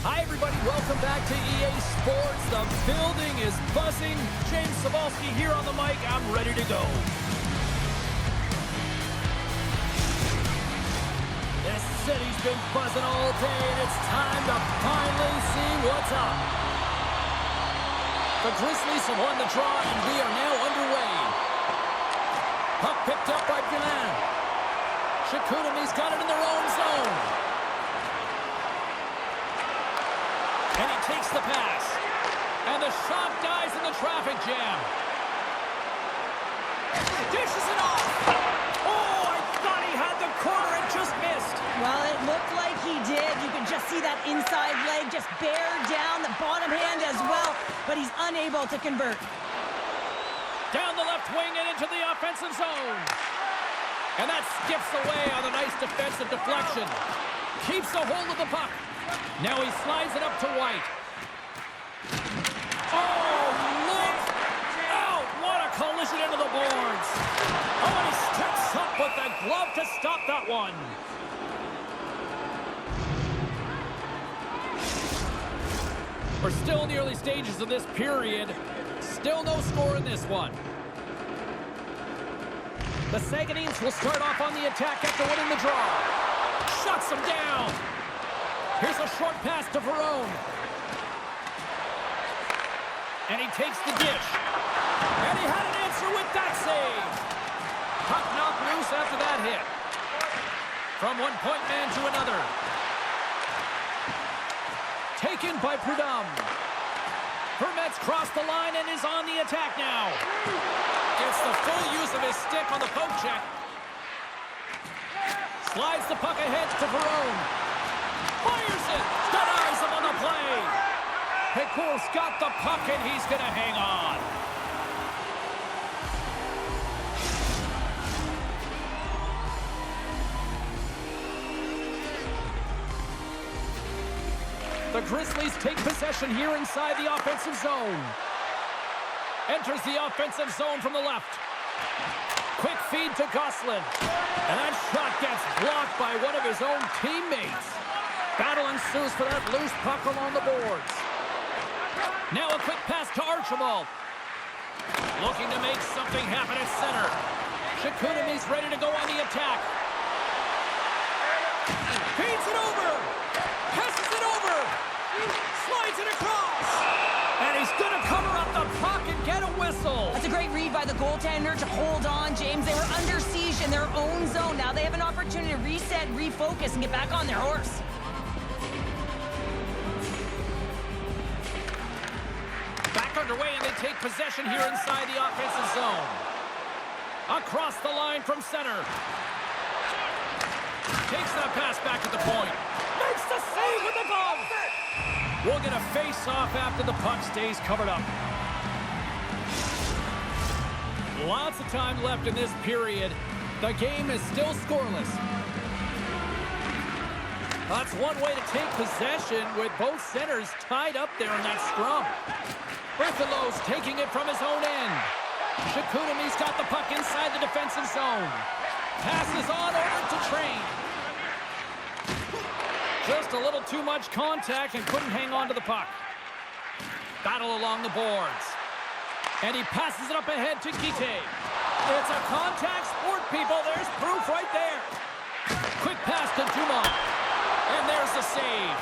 Hi, everybody. Welcome back to EA Sports. The building is buzzing. James Cebulski here on the mic. I'm ready to go. This city's been buzzing all day, and it's time to finally see what's up. The Grizzlies have won the draw, and we are now underway. Puck picked up by Guerin. Sagueneens got it in their own zone. And he takes the pass. And the shot dies in the traffic jam. Dishes it off. Oh, I thought he had the corner and just missed. Well, it looked like he did. You could just see that inside leg just bear down, the bottom hand as well, but he's unable to convert. Down the left wing and into the offensive zone. And that skips away on a nice defensive deflection. Keeps a hold of the puck. Now he slides it up to White. Oh, look out! What a collision into the boards. Oh, and he steps up with the glove to stop that one. We're still in the early stages of this period. Still no score in this one. The Sagueneens will start off on the attack after winning the draw. Shuts them down. Here's a short pass to Verone. And he takes the dish. And he had an answer with that save. Puck knocked loose after that hit. From one point man to another. Taken by Prudhomme. Vermette's crossed the line and is on the attack now. Gets the full use of his stick on the poke check. Slides the puck ahead to Verone. Fires it. Denies him on the play. Hickworth's got the puck and he's going to hang on. The Grizzlies take possession here inside the offensive zone. Enters the offensive zone from the left. Quick feed to Gosselin. And that shot gets blocked by one of his own teammates. Battle ensues for that loose puck along the boards. Now a quick pass to Archibald. Looking to make something happen at center. Sagueneens ready to go on the attack. Feeds it over. Passes it over. Slides it across. And he's going to cover up the puck and get a whistle. That's a great read by the goaltender to hold on, James. They were under siege in their own zone. Now they have an opportunity to reset, refocus, and get back on their horse. Back underway, and they take possession here inside the offensive zone. Across the line from center. Takes that pass back at the point. Makes the save with the glove. We'll get a face-off after the puck stays covered up. Lots of time left in this period. The game is still scoreless. That's one way to take possession with both centers tied up there in that scrum. Berthelot's taking it from his own end. Sagueneens got the puck inside the defensive zone. Passes on over to Train. Just a little too much contact and couldn't hang on to the puck. Battle along the boards. And he passes it up ahead to Guite. It's a contact sport, people. There's proof right there. Quick pass to Dumont. And there's the save.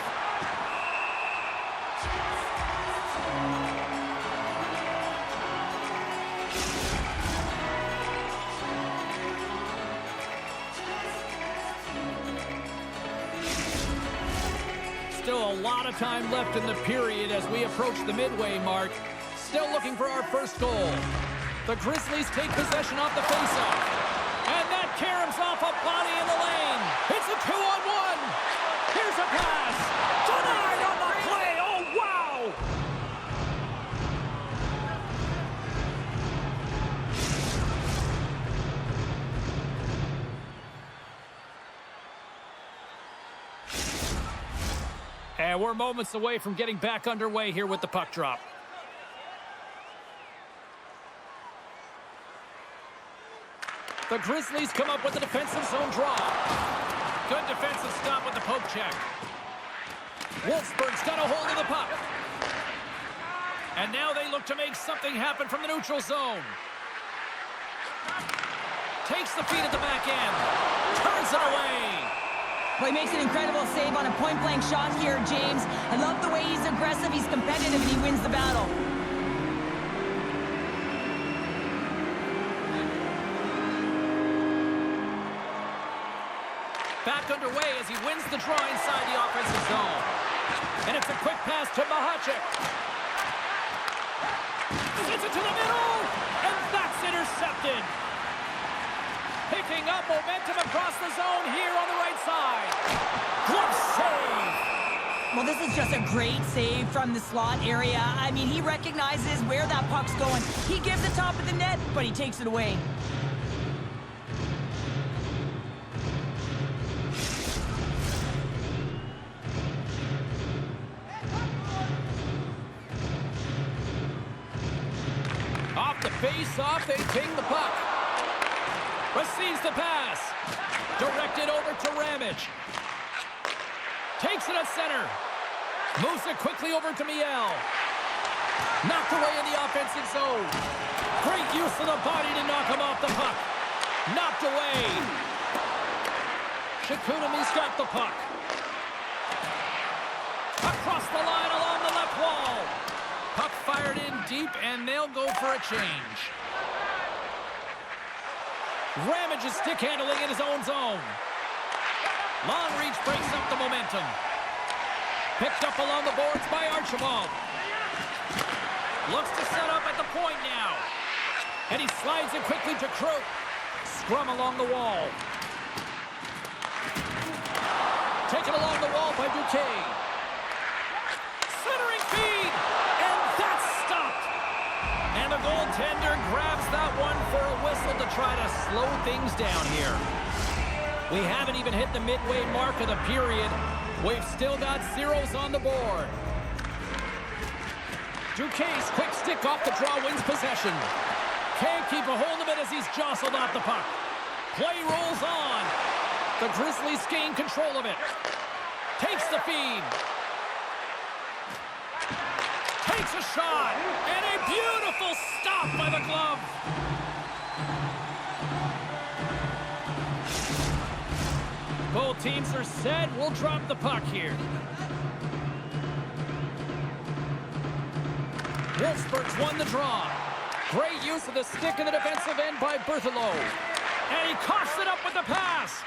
Still a lot of time left in the period as we approach the midway mark. Still looking for our first goal. The Grizzlies take possession off the faceoff. And that caroms off a body in the lane. It's a 2-on-1. Here's a pass. Denied on the play. Oh, wow. And we're moments away from getting back underway here with the puck drop. The Grizzlies come up with a defensive zone draw. Good defensive stop with the poke check. Wolfesburg's got a hold of the puck. And now they look to make something happen from the neutral zone. Takes the feed at the back end. Turns it away. Well, he makes an incredible save on a point-blank shot here, James. I love the way he's aggressive, he's competitive, and he wins the battle. Back underway as he wins the draw inside the offensive zone. And it's a quick pass to Mahachek. Sends it to the middle, and that's intercepted. Picking up momentum across the zone here on the right side. Glove save. Well, this is just a great save from the slot area. I mean, he recognizes where that puck's going. He gives the top of the net, but he takes it away. Off the face-off, they ping the puck. Receives the pass. Directed over to Ramage. Takes it at center. Moves it quickly over to Miel. Knocked away in the offensive zone. Great use of the body to knock him off the puck. Knocked away. Sagueneens got the puck. Across the line along the left wall. Puck fired in deep, and they'll go for a change. Ramage is stick handling in his own zone. Long reach breaks up the momentum. Picked up along the boards by Archibald. Looks to set up at the point now. And he slides it quickly to Croak. Scrum along the wall. Taken along the wall by Duquet. Centering feed. And that's stopped. And the goaltender grabs that one for a whistle to try to slow things down here. We haven't even hit the midway mark of the period. We've still got zeros on the board. Duquet's quick stick off the draw wins possession. Can't keep a hold of it as he's jostled off the puck. Play rolls on. The Grizzlies gain control of it. Takes the feed. Takes a shot. And a beautiful stop by the glove. Both teams are set. We'll drop the puck here. Wolfsburg's won the draw. Great use of the stick in the defensive end by Berthelot. And he coughs it up with the pass.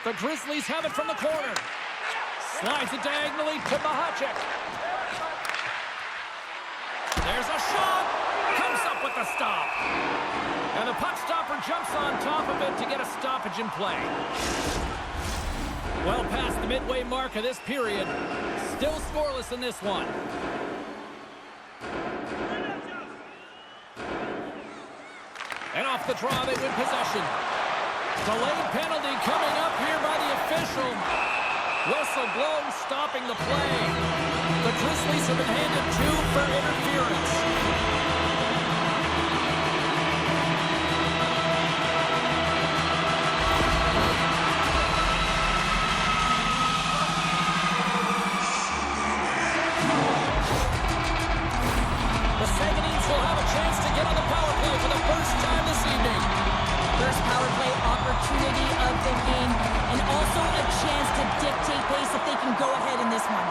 The Grizzlies have it from the corner. Slides it diagonally to Mahachek. There's a shot. Comes up with the stop. And the puck stopper jumps on top of it to get a stoppage in play. Well past the midway mark of this period. Still scoreless in this one. And off the draw, they win possession. Delayed penalty coming up here by the official. Whistle blown, stopping the play. The Grizzlies have been handed 2 for interference. The Sagueneens will have a chance to get on the power play for the first time this evening. First power play opportunity of the game, and also a chance to dictate pace if they can go ahead in this one.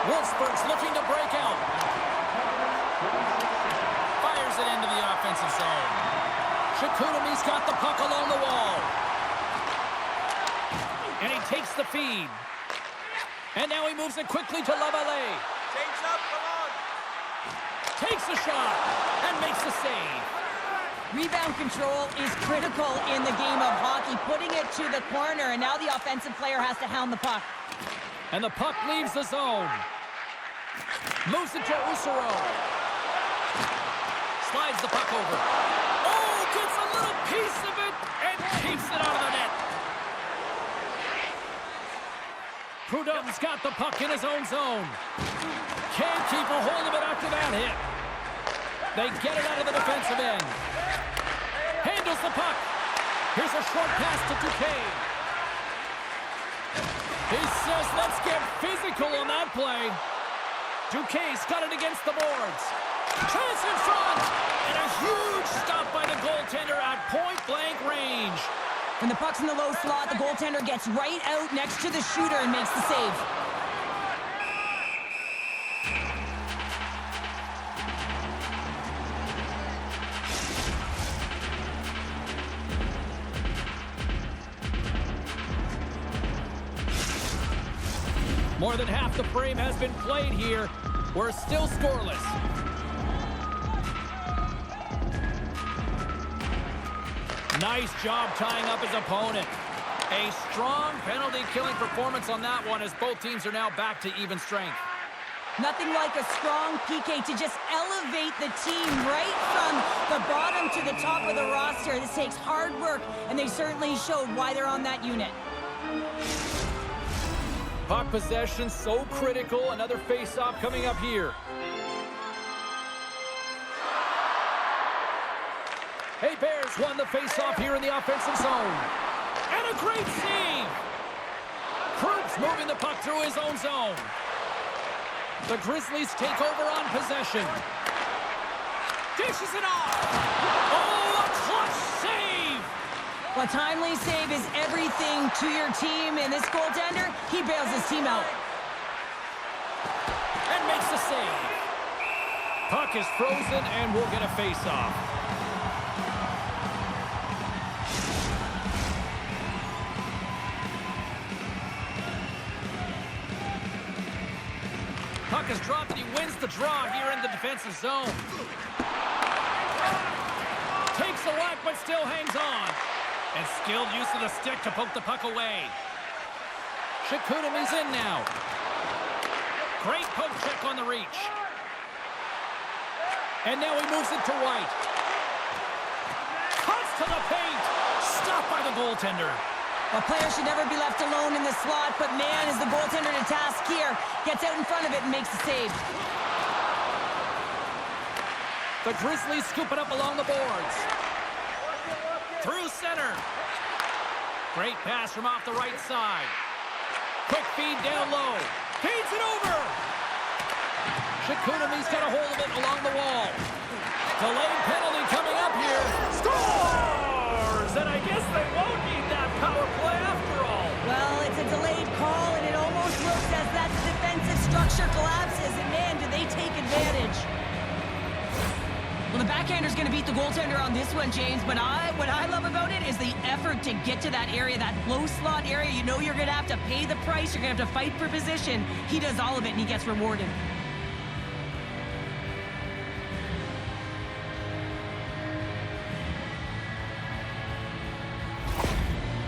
Wolfsburg's looking to break out. Fires it into the offensive zone. Sagueneens got the puck along the wall. And he takes the feed. And now he moves it quickly to Lavallee. Change up, come on! Takes a shot and makes the save. Rebound control is critical in the game of hockey, putting it to the corner, and now the offensive player has to hound the puck. And the puck leaves the zone. Moves it to Usero. Slides the puck over. Oh, gets a little piece of it and keeps it out of the net. Prudhomme's got the puck in his own zone. Can't keep a hold of it after that hit. They get it out of the defensive end. Handles the puck. Here's a short pass to Duquet. He says, let's get physical on that play. Duquesne's got it against the boards. Chance in front! And a huge stop by the goaltender at point-blank range. When the puck's in the low slot, the goaltender gets right out next to the shooter and makes the save. More than half the frame has been played here. We're still scoreless. Nice job tying up his opponent. A strong penalty-killing performance on that one as both teams are now back to even strength. Nothing like a strong PK to just elevate the team right from the bottom to the top of the roster. This takes hard work, and they certainly showed why they're on that unit. Puck possession so critical. Another face-off coming up here. Hey, Bears won the face-off here in the offensive zone. And a great save! Krug's moving the puck through his own zone. The Grizzlies take over on possession. Dishes it off! Oh, a clutch save! A timely save is everything to your team, and this goaltender, he bails his team out. And makes the save. Puck is frozen, and we'll get a face-off. Puck is dropped, and he wins the draw here in the defensive zone. Takes the whack, but still hangs on. And skilled use of the stick to poke the puck away. Sagueneens in now. Great poke check on the reach. And now he moves it to White. Cuts to the paint. Stopped by the goaltender. A player should never be left alone in the slot, but man, is the goaltender to task here. Gets out in front of it and makes the save. The Grizzlies scoop it up along the boards. Through center. Great pass from off the right side. Quick feed down low. Feeds it over. Sagueneens got a hold of it along the wall. Delayed penalty coming up here. Scores! And I guess they won't need that power play after all. Well, it's a delayed call, and it almost looks as that defensive structure collapses, and man, do they take advantage. Well, the backhander's going to beat the goaltender on this one, James, but what I love about it is the effort to get to that area, that low slot area. You know you're going to have to pay the price. You're going to have to fight for position. He does all of it, and he gets rewarded.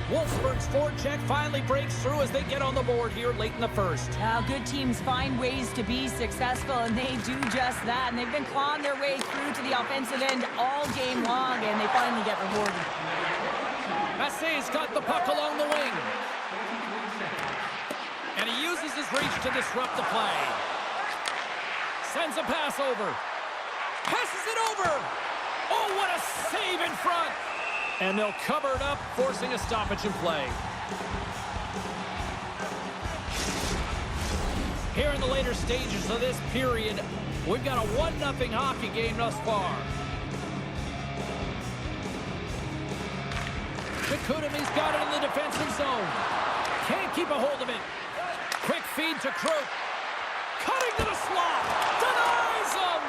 Wolfsburg's forecheck finally breaks through as they get on the board here late in the first. Now, good teams find ways to be successful, and they do just that. And they've been clawing their way through to the offensive end all game long, and they finally get rewarded. Massey's got the puck along the wing. And he uses his reach to disrupt the play. Sends a pass over. Passes it over. Oh, what a save in front. And they'll cover it up, forcing a stoppage in play. Here in the later stages of this period, we've got a 1-0 hockey game thus far. Sagueneens got it in the defensive zone. Can't keep a hold of it. Quick feed to Krug. Cutting to the slot. Denies him.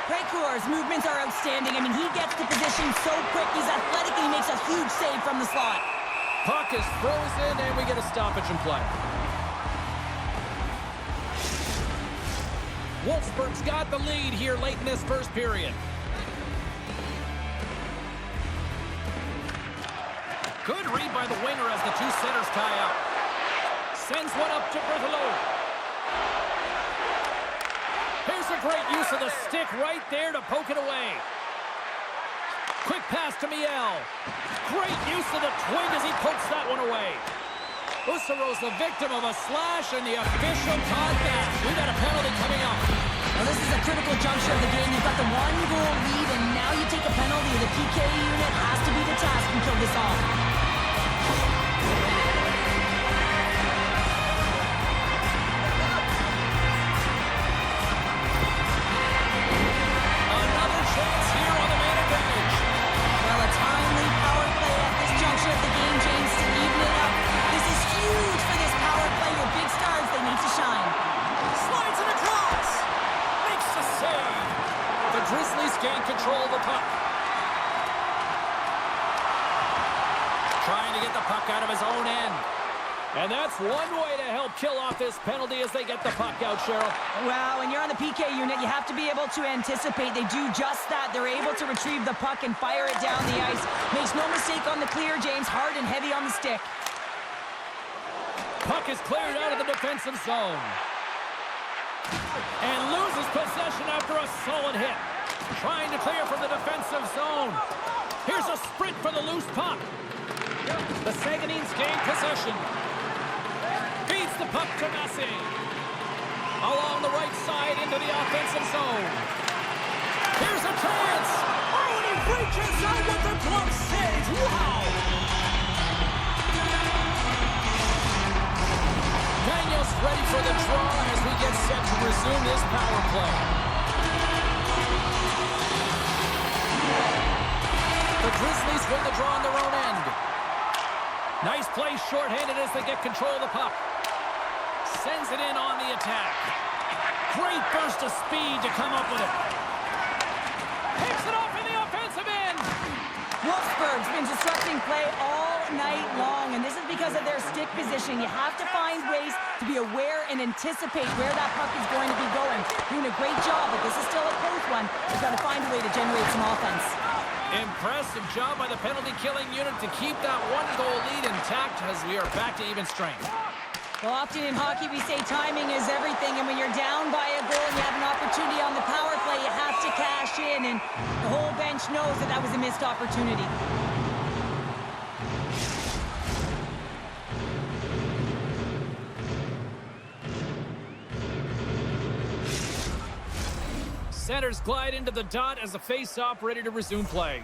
Precour's movements are outstanding. I mean, he gets to position so quick. He's athletic, and he makes a huge save from the slot. Puck is frozen, and we get a stoppage in play. Wolfsburg's got the lead here late in this first period. Good read by the winger as the two centers tie up. Sends one up to Berthelot. Here's a great use of the stick right there to poke it away. Quick pass to Miel. Great use of the twing as he pokes that one away. Usaro's the victim of a slash, and the official caught that. We got a penalty coming up. Well, this is a critical juncture of the game. You've got the 1-goal lead, and now you take a penalty. The PK unit has to be the task and kill this off. puck out of his own end. And that's one way to help kill off this penalty as they get the puck out, Cheryl. Well, when you're on the PK unit, you have to be able to anticipate. They do just that. They're able to retrieve the puck and fire it down the ice. Makes no mistake on the clear, James. Hard and heavy on the stick. Puck is cleared out of the defensive zone. And loses possession after a solid hit. Trying to clear from the defensive zone. Here's a sprint for the loose puck. The Sagueneens gain possession. Feeds the puck to Messi. Along the right side into the offensive zone. Here's a chance. Oh, and he reaches out with the glove save. Wow! Daniel's ready for the draw as we get set to resume this power play. The Grizzlies win the draw on their own end. Nice play shorthanded as they get control of the puck. Sends it in on the attack. Great burst of speed to come up with it. Picks it off in the offensive end. Wolfsburg's been disrupting play all night long, and this is because of their stick position. You have to find ways to be aware and anticipate where that puck is going to be going. Doing a great job, but this is still a close one. They've got to find a way to generate some offense. Impressive job by the penalty-killing unit to keep that one-goal lead intact as we are back to even strength. Well, often in hockey we say timing is everything, and when you're down by a goal and you have an opportunity on the power play, you have to cash in, and the whole bench knows that that was a missed opportunity. Centers glide into the dot as the face-off ready to resume play.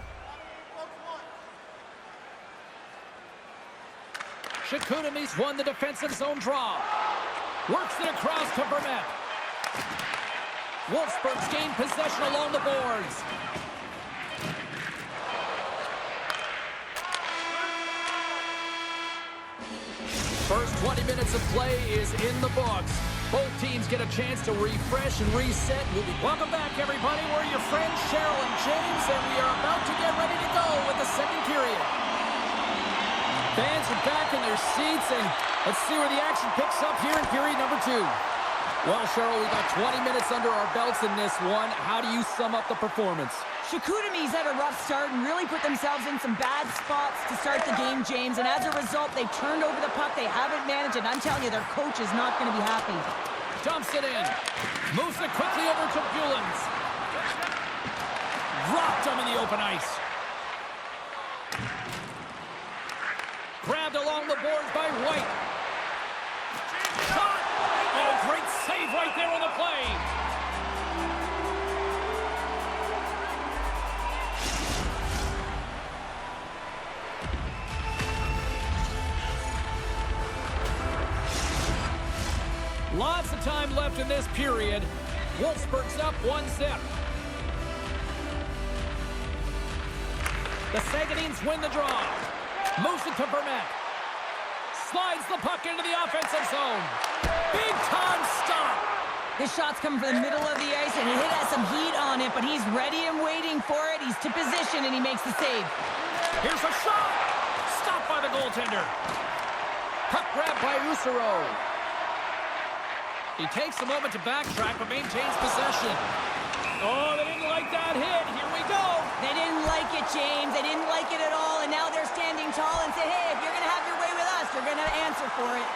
Sagueneens won the defensive zone draw. Works it across to Vermette. Wolfsburg's gained possession along the boards. First 20 minutes of play is in the books. Both teams get a chance to refresh and reset. Welcome back, everybody. We're your friends, Cheryl and James, and we are about to get ready to go with the second period. Fans are back in their seats, and let's see where the action picks up here in period number 2. Well, Cheryl, we got 20 minutes under our belts in this one. How do you sum up the performance? Sagueneens had a rough start and really put themselves in some bad spots to start the game, James, and as a result, they've turned over the puck. They haven't managed it. I'm telling you, their coach is not going to be happy. Dumps it in. Moves it quickly over to Bulens. Dropped him in the open ice. Grabbed along the boards by White. Shot! Oh, great save right there on the play. Lots of time left in this period. Wolfsburg's up 1-0. The Sagueneens win the draw. Moves it to Vermette. Slides the puck into the offensive zone. Big time stop. This shot's coming from the middle of the ice, and it has some heat on it, but he's ready and waiting for it. He's to position, and he makes the save. Here's a shot. Stopped by the goaltender. Puck grabbed by Rousseau. He takes a moment to backtrack, but maintains possession. Oh, they didn't like that hit. Here we go. They didn't like it, James. They didn't like it at all, and now they're standing tall and say, hey, if you're going to have your way with us, you're going to answer for it.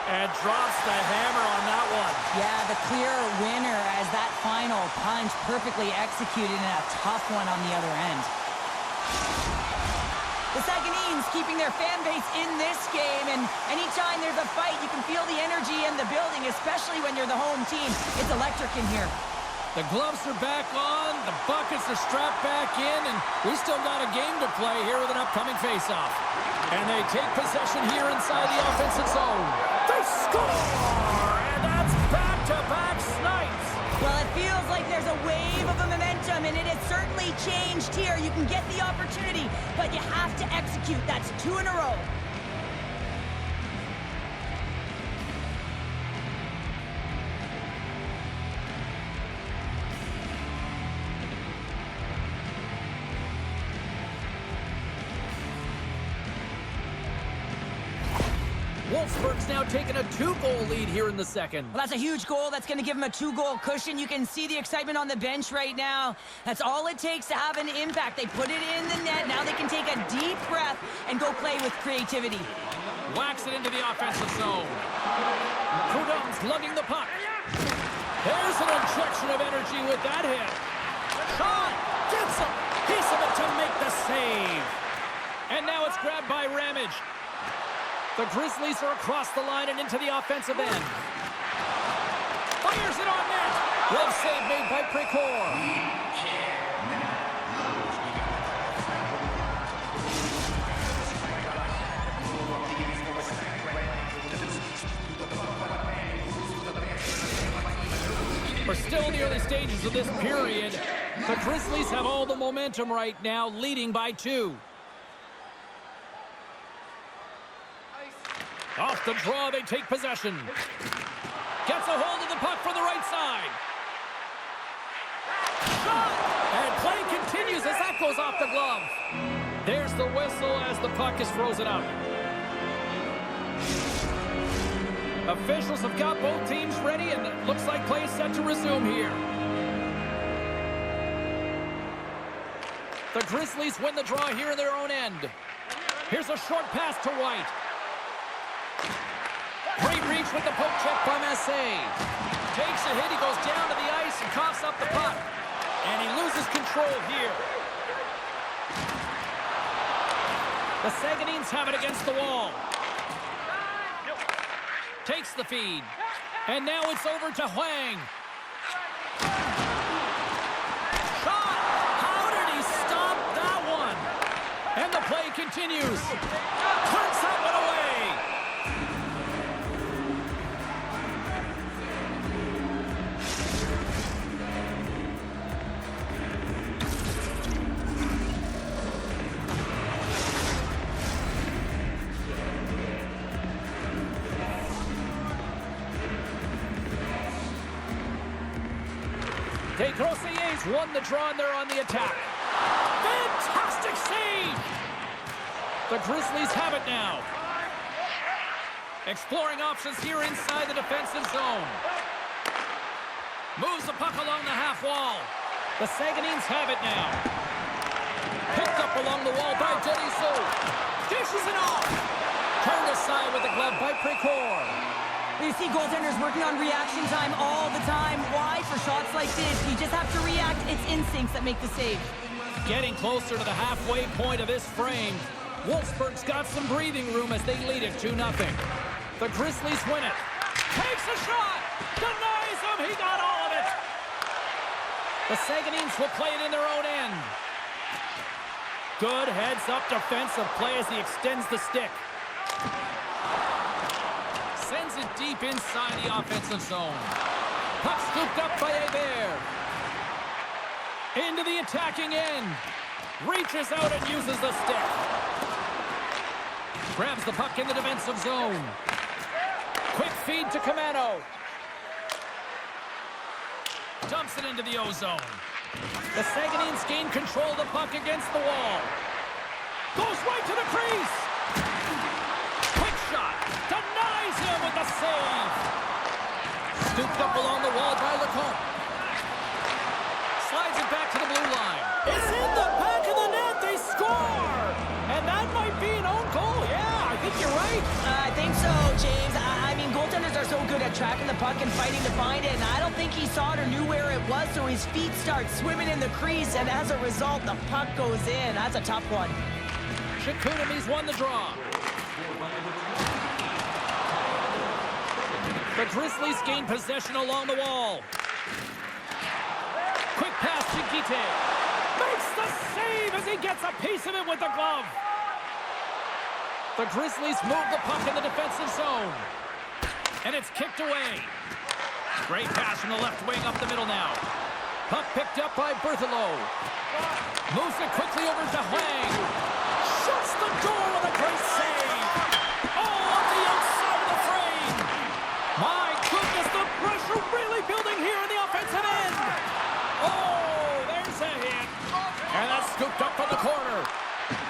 And drops the hammer on that one. Yeah, the clear winner as that final punch perfectly executed in a tough one on the other end. The Sagueneens keeping their fan base in this game, and anytime there's a fight, you can feel the energy in the building, especially when you're the home team. It's electric in here. The gloves are back on, the buckets are strapped back in, and we still got a game to play here with an upcoming face-off. And they take possession here inside the offensive zone. They score! And that's back-to-back snipes. Well, it feels like there's a wave of a momentum, and it has certainly changed here. You can get the opportunity, but you have to execute. That's 2 in a row. Wolfsburg's now taking a 2-goal lead here in the second. Well, that's a huge goal. That's going to give him a 2-goal cushion. You can see the excitement on the bench right now. That's all it takes to have an impact. They put it in the net. Now they can take a deep breath and go play with creativity. Whacks it into the offensive zone. Prudhomme's lugging the puck. There's an injection of energy with that hit. Shot! Gets a piece of it to make the save. And now it's grabbed by Ramage. The Grizzlies are across the line and into the offensive end. Fires it on net. Glove save made by Precourt. We're still in the early stages of this period. The Grizzlies have all the momentum right now, leading by 2. Off the draw, they take possession. Gets a hold of the puck from the right side. Shot! And play continues as that goes off the glove. There's the whistle as the puck is frozen up. Officials have got both teams ready, and it looks like play is set to resume here. The Grizzlies win the draw here in their own end. Here's a short pass to White. Great reach with the poke check by Massey. Takes a hit, he goes down to the ice and coughs up the puck. And he loses control here. The Sagueneens have it against the wall. Takes the feed. And now it's over to Huang. Shot! How did he stop that one? And the play continues. Turns that one away. Grossier's won the draw and they're on the attack. Fantastic save! The Grizzlies have it now. Exploring options here inside the defensive zone. Moves the puck along the half wall. The Sagueneens have it now. Picked up along the wall by Denisot. Dishes it off. Turned aside with the glove by Precourt. You see goaltenders working on reaction time all the time. Why? For shots like this, you just have to react. It's instincts that make the save. Getting closer to the halfway point of this frame. Wolfsburg's got some breathing room as they lead it 2-0. The Grizzlies win it. Takes a shot! Denies him! He got all of it! The Sagueneens will play it in their own end. Good heads-up defensive play as he extends the stick. Sends it deep inside the offensive zone. Puck scooped up by Hebert. Into the attacking end. Reaches out and uses the stick. Grabs the puck in the defensive zone. Quick feed to Camano. Dumps it into the O-zone. The Sagueneens gain control of the puck against the wall. Goes right to the crease. Quick shot. Denies him with the save. Scooped up along the wall by Lecomte. Slides it back to the blue line. It's in the back of the net. They score. And that might be an own goal. Yeah, I think you're right. I think so, James. I mean, goaltenders are so good at tracking the puck and fighting to find it, and I don't think he saw it or knew where it was, so his feet start swimming in the crease, and as a result, the puck goes in. That's a tough one. Sagueneens won the draw. The Grizzlies gain possession along the wall. Quick pass to Guite. Makes the save as he gets a piece of it with the glove. The Grizzlies move the puck in the defensive zone. And it's kicked away. Great pass from the left wing up the middle now. Puck picked up by Berthelot. Moves it quickly over to Huang. Shuts the door with a great save. Oh, on the outside of the frame. My goodness, the pressure really building here in the offensive end. Oh, there's a hit. And that's scooped up from the corner.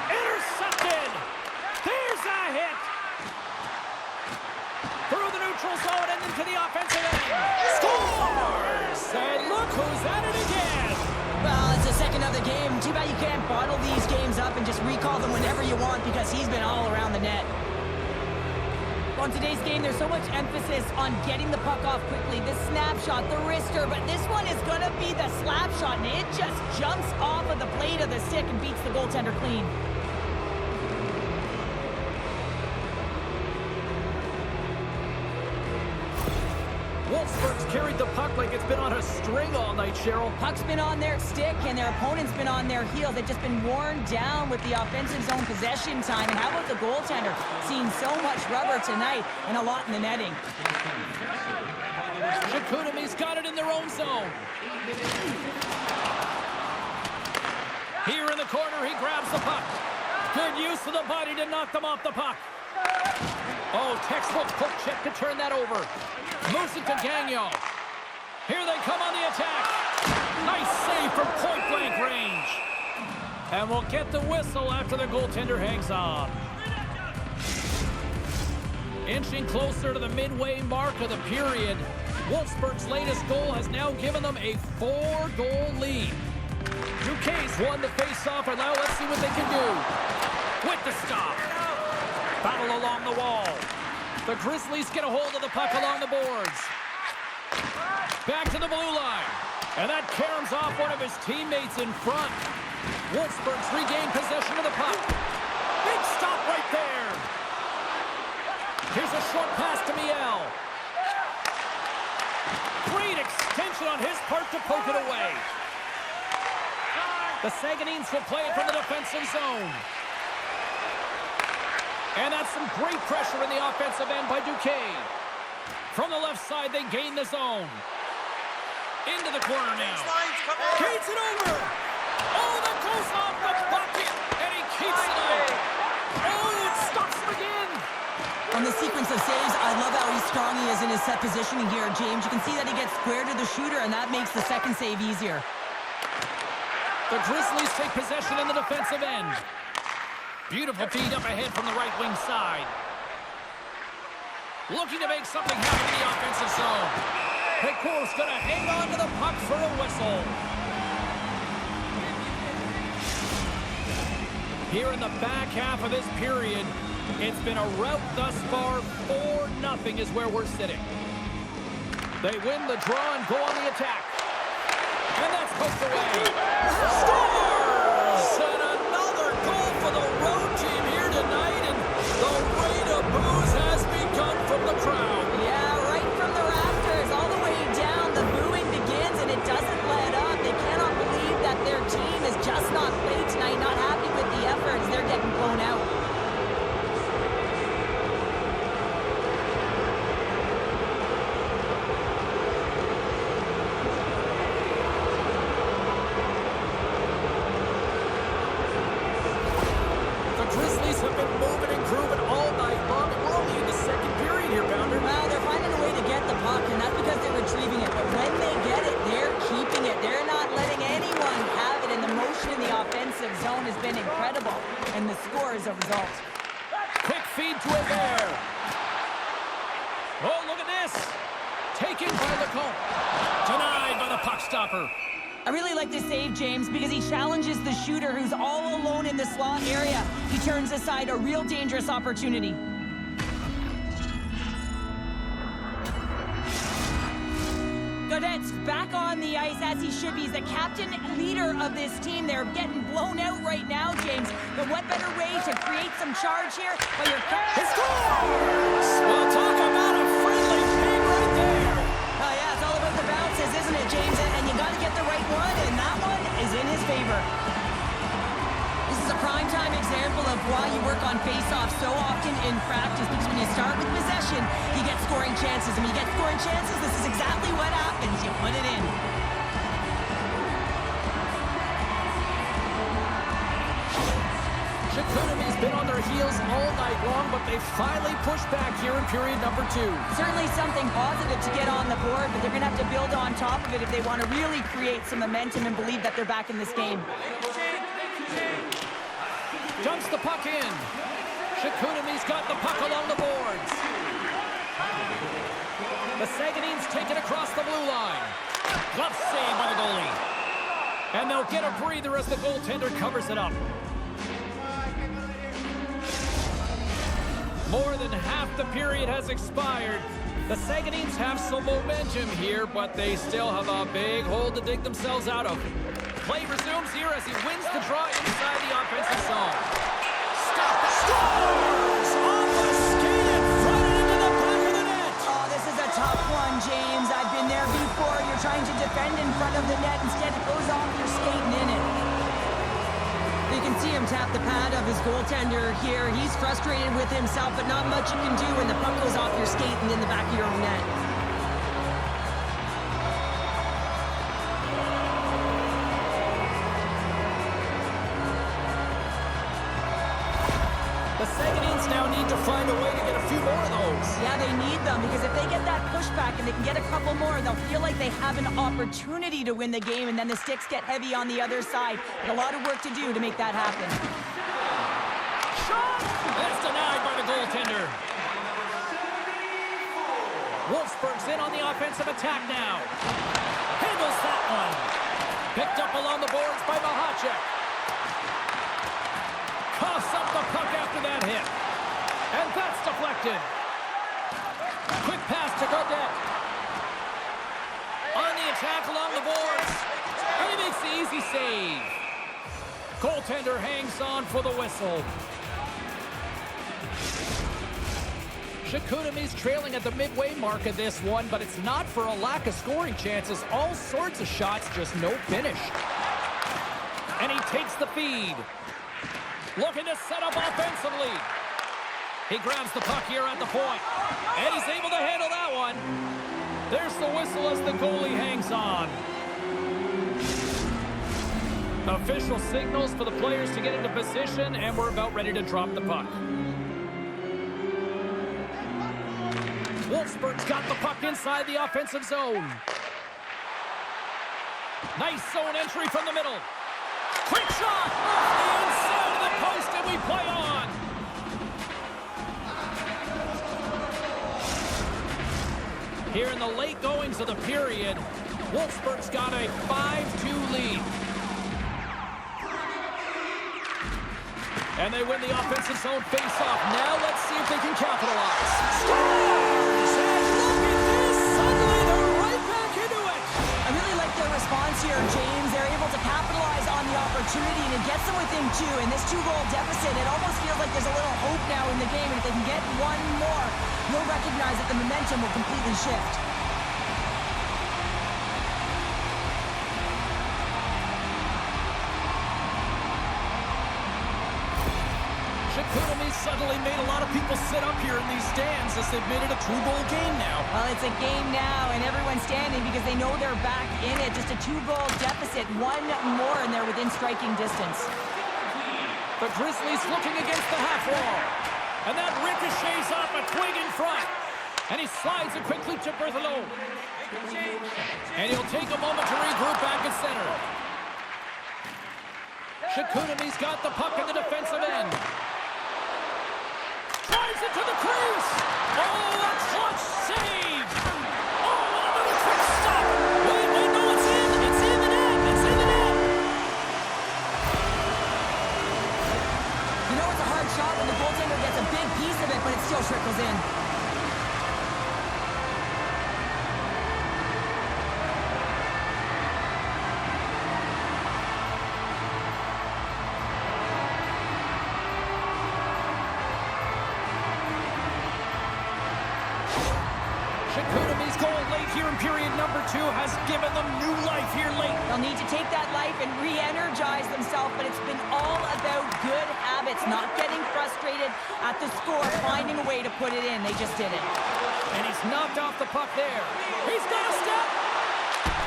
Intercepted. There's a hit. out and into the offensive end. Scores! And look who's at it again. Well, it's the second of the game. Too bad you can't bottle these games up and just recall them whenever you want because he's been all around the net. On today's game, there's so much emphasis on getting the puck off quickly. The snapshot, the wrister, but this one is going to be the slap shot, and it just jumps off of the blade of the stick and beats the goaltender clean. Wolfsburg's carried the puck like it's been on a string all night, Cheryl. Puck's been on their stick, and their opponent's been on their heels. They've just been worn down with the offensive zone possession time. And how about the goaltender? Seeing so much rubber tonight and a lot in the netting. Sagueneens got it in their own zone. Here in the corner, he grabs the puck. Good use of the body to knock them off the puck. Oh, textbook poke check to turn that over. Moves it to Gagnon. Here they come on the attack. Nice save from point-blank range. And we'll get the whistle after the goaltender hangs on. Inching closer to the midway mark of the period, Wolfsburg's latest goal has now given them a 4-goal lead. Duquesne's won the face-off, and now let's see what they can do. With the stop. Battle along the wall. The Grizzlies get a hold of the puck along the boards. Back to the blue line. And that caroms off one of his teammates in front. Wolfsburg's regained possession of the puck. Big stop right there. Here's a short pass to Miel. Great extension on his part to poke it away. The Sagueneens will play it from the defensive zone. And that's some great pressure in the offensive end by Duquesne. From the left side, they gain the zone. Into the corner now. Gains it over. Oh, that goes off the bucket. And he keeps it out. Oh, it stops him again. On the sequence of saves, I love how strong he is in his set positioning here, James. You can see that he gets square to the shooter, and that makes the second save easier. The Grizzlies take possession in the defensive end. Beautiful feed up ahead from the right wing side. Looking to make something happen in the offensive zone. Picoult's going to hang on to the puck for a whistle. Here in the back half of this period, it's been a rout thus far. 4-0 is where we're sitting. They win the draw and go on the attack. And that's poked away. Scores! And another goal for the road team here tonight. And the rain of boos has begun from the crowd. Yeah, right from the rafters all the way down. The booing begins, and it doesn't let up. They cannot believe that their team is just not played tonight, not happy with the efforts. They're getting blown out. Zone has been incredible, and the score is a result. Quick feed to it there. Oh, look at this. Taken by Lacombe. Denied by the puck stopper. I really like this save, James, because he challenges the shooter who's all alone in the slot area. He turns aside a real dangerous opportunity. Godet's back on the ice as he should be. He's the captain leader of this team. They're getting blown out right now, James. But what better way to create some charge here by your captain? Well, talk about a friendly ping right there. Oh, yeah, it's all about the bounces, isn't it, James? And you got to get the right one, and that one is in his favor. This is a prime-time example of why you work on face-offs so often in practice, because when you start with possession, you get scoring chances. And when you get scoring chances, this is exactly what happens. You put it in. Sagueneens been on their heels all night long, but they finally pushed back here in period number 2. Certainly something positive to get on the board, but they're going to have to build on top of it if they want to really create some momentum and believe that they're back in this game. Dumps the puck in. Sagueneens got the puck along the boards. The Sagueneens take it across the blue line. Glove save by the goalie. And they'll get a breather as the goaltender covers it up. More than half the period has expired. The Sagueneens have some momentum here, but they still have a big hole to dig themselves out of. Play resumes here as he wins the draw inside the offensive zone. Stop! Scores! Off the skate and thrown into the back of the net! Oh, this is a tough one, James. I've been there before. You're trying to defend in front of the net. Instead, it goes off your skating in it. You can see him tap the pad of his goaltender here. He's frustrated with himself, but not much you can do when the puck goes off your skate and in the back of your own net. The Sagueneens now need to find a way to get a few more of those. Yeah, they need them, because if they get that pushback and they can get a couple more, they'll feel like they have an opportunity to win the game, and then the sticks get heavy on the other side. A lot of work to do to make that happen. Shot! That's denied by the goaltender. Wolfesburg's in on the offensive attack now. Handles that one. Picked up along the boards by Mahachek. Coughs up the puck after that hit. And that's deflected. Quick pass to Gaudette. On the attack along the boards. And he makes the easy save. Goaltender hangs on for the whistle. Sagueneens trailing at the midway mark of this one, but it's not for a lack of scoring chances. All sorts of shots, just no finish. And he takes the feed. Looking to set up offensively. He grabs the puck here at the point. And he's able to handle that one. There's the whistle as the goalie hangs on. Official signals for the players to get into position, and we're about ready to drop the puck. Wolfsburg's got the puck inside the offensive zone. Nice zone entry from the middle. Quick shot! Off the inside of the post, and we play on. Here in the late goings of the period, Wolfsburg's got a 5-2 lead. And they win the offensive zone face-off. Now let's see if they can capitalize. Scores! And look at this! Suddenly they're right back into it! I really like their response here, James. They're able to capitalize on the opportunity, and it gets them within two. In this two-goal deficit, it almost feels like there's a little hope now in the game, and if they can get one more, you'll recognize that the momentum will completely shift. Sagueneens suddenly made a lot of people sit up here in these stands as they've made it a two-goal game now. Well, it's a game now, and everyone's standing because they know they're back in it. Just a two-goal deficit. One more, and they're within striking distance. The Grizzlies looking against the half wall. And that ricochets off a twig in front. And he slides it quickly to Berthelot. And he'll take a moment to regroup back at center. Sagueneens got the puck in the defensive end. Drives it to the crease. Oh, a clutch save. Oh, another quick stop. Wait, no, it's in. It's in the net. It's in the net. You know it's a hard shot when the goaltender gets a big piece of it, but it still trickles in. Sagueneens' goal late here in period number 2 has given them new life here late. They'll need to take that life and re-energize themselves, but it's been all about good habits, not getting frustrated at the score, finding a way to put it in. They just did it. And he's knocked off the puck there. He's got a step.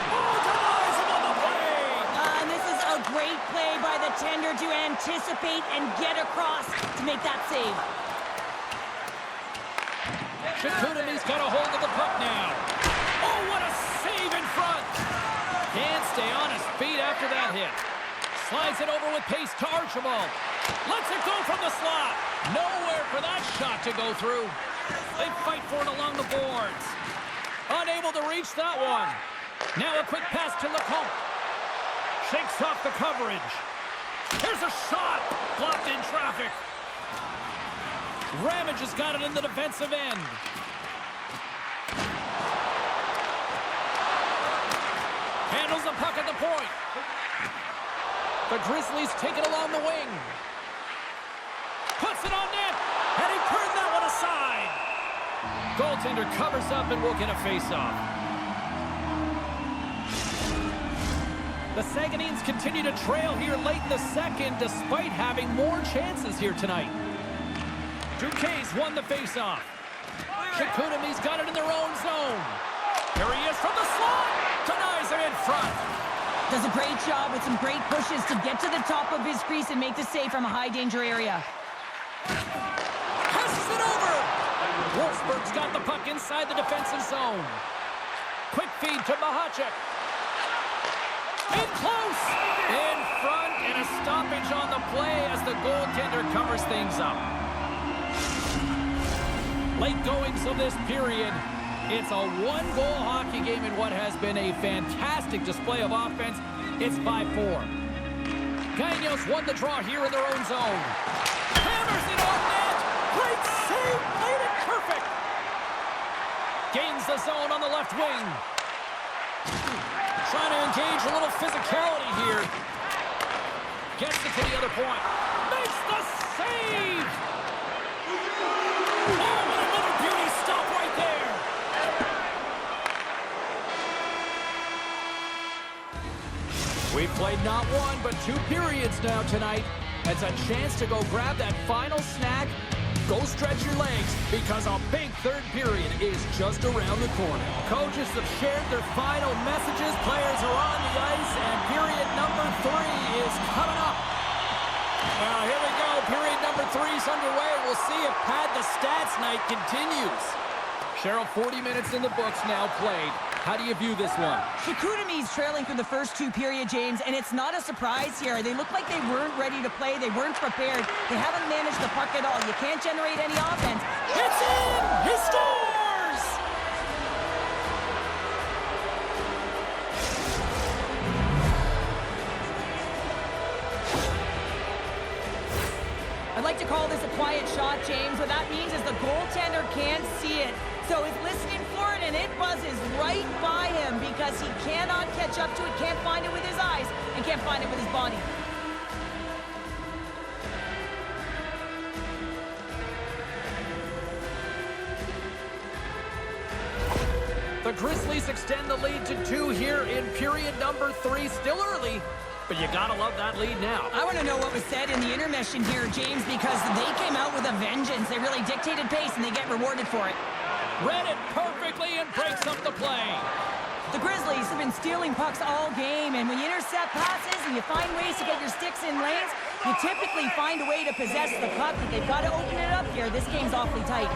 Oh, denies him on the play. And this is a great play by the tender to anticipate and get across to make that save. Sagueneens got a hold of the puck now. Oh, what a save in front. Can't stay on his feet after that hit. Slides it over with pace to Archibald. Lets it go from the slot. Nowhere for that shot to go through. They fight for it along the boards. Unable to reach that one. Now a quick pass to Lecomte. Shakes off the coverage. Here's a shot. Blocked in traffic. Ramage has got it in the defensive end. Handles the puck at the point. The Grizzlies take it along the wing. Puts it on net. And he turned that one aside. Goaltender covers up and will get a face-off. The Sagueneens continue to trail here late in the second despite having more chances here tonight. Duquesne's won the face-off. Sagueneens got it in their own zone. Here he is from the slot. Denies him in front. Does a great job with some great pushes to get to the top of his crease and make the save from a high-danger area. Passes it over. Wolfesburg's got the puck inside the defensive zone. Quick feed to Mahachek. In close. In front, and a stoppage on the play as the goaltender covers things up. Late goings of this period. It's a one-goal hockey game in what has been a fantastic display of offense. It's 5-4. Gagnos won the draw here in their own zone. Hammers it on net. Great save. Made it perfect. Gains the zone on the left wing. Trying to engage a little physicality here. Gets it to the other point. Makes the save. Oh, what another beauty stop right there. We've played not one, but 2 periods now tonight. It's a chance to go grab that final snack. Go stretch your legs, because a big third period is just around the corner. Coaches have shared their final messages. Players are on the ice, and period number 3 is coming up. Well, here we go. Period number 3 is underway. We'll see if Pad the Stats night continues. Cheryl, 40 minutes in the books now played. How do you view this one? Sagueneens trailing through the first 2 periods, James, and it's not a surprise here. They look like they weren't ready to play. They weren't prepared. They haven't managed the puck at all. You can't generate any offense. It's in! He scores! I'd like to call this a quiet shot, James. What that means is the goaltender can't see it. So he's listening for it, and it buzzes right by him because he cannot catch up to it, can't find it with his eyes, and can't find it with his body. The Grizzlies extend the lead to 2 here in period number 3. Still early, but you gotta love that lead now. I want to know what was said in the intermission here, James, because they came out with a vengeance. They really dictated pace, and they get rewarded for it. Read it perfectly and breaks up the play. The Grizzlies have been stealing pucks all game, and when you intercept passes and you find ways to get your sticks in lanes, you typically find a way to possess the puck, but they've got to open it up here. This game's awfully tight.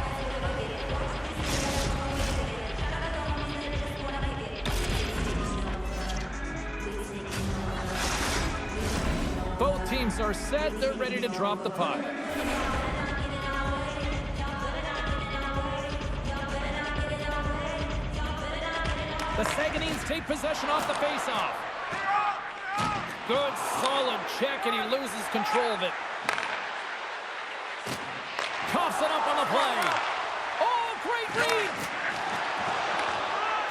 Both teams are set. They're ready to drop the puck. The Sagueneens take possession off the faceoff. Good, solid check, and he loses control of it. Coughs it up on the play. Oh, great read!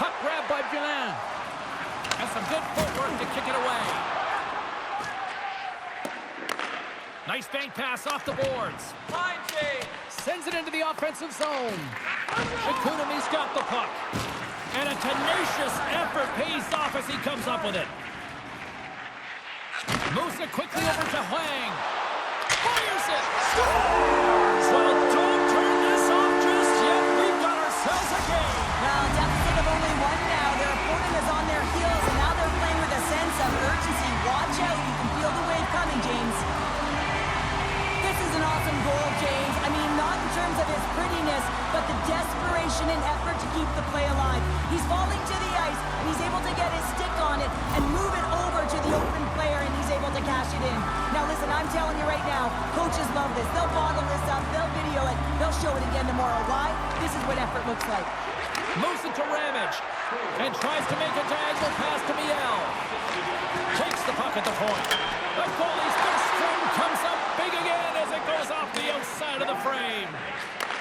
Puck grab by Villain. And some good footwork to kick it away. Nice bank pass off the boards. Line change. Sends it into the offensive zone. Sagueneens got the puck. And a tenacious effort pays off as he comes up with it. Moves it quickly over to Huang. Fires it. Scores! Well, don't turn this off just yet. We've got ourselves a game. Well, deficit of only 1 now. Their opponent is on their heels, and now they're playing with a sense of urgency. Watch out. You can feel the wave coming, James. This is an awesome goal, James. I mean, not in terms of his prettiness, but the desperation and effort to keep the play alive. He's falling to the ice, and he's able to get his stick on it and move it over to the open player, and he's able to cash it in. Now listen, I'm telling you right now, coaches love this. They'll bottle this up, they'll video it, they'll show it again tomorrow. Why? This is what effort looks like. Moves it to Ramage. And tries to make a diagonal pass to Miel. Takes the puck at the point. The goalie's first string comes up big again as it goes off the outside of the frame.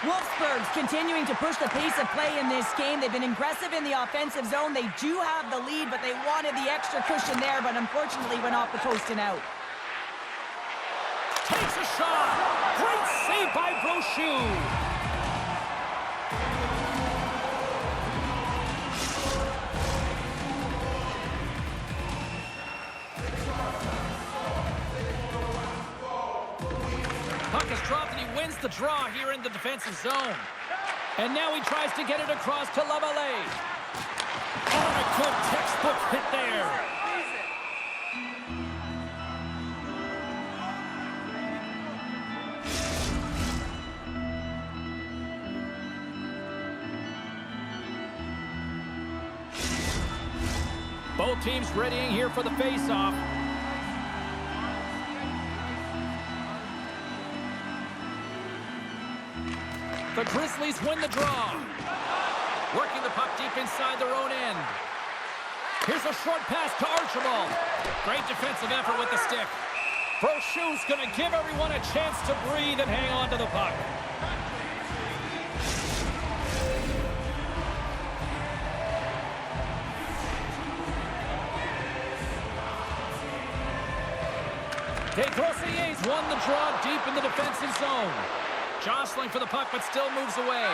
Wolfsburg's continuing to push the pace of play in this game. They've been aggressive in the offensive zone. They do have the lead, but they wanted the extra cushion there, but unfortunately went off the post and out. Takes a shot. Great save by Brochu. Puck is dropped and he wins the draw here in the defensive zone. And now he tries to get it across to Lavallee. Oh, a good textbook hit there. Both teams readying here for the face-off. The Grizzlies win the draw. Working the puck deep inside their own end. Here's a short pass to Archibald. Great defensive effort with the stick. Brochu's going to give everyone a chance to breathe and hang on to the puck. Desgrossier's won the draw deep in the defensive zone. Jostling for the puck, but still moves away.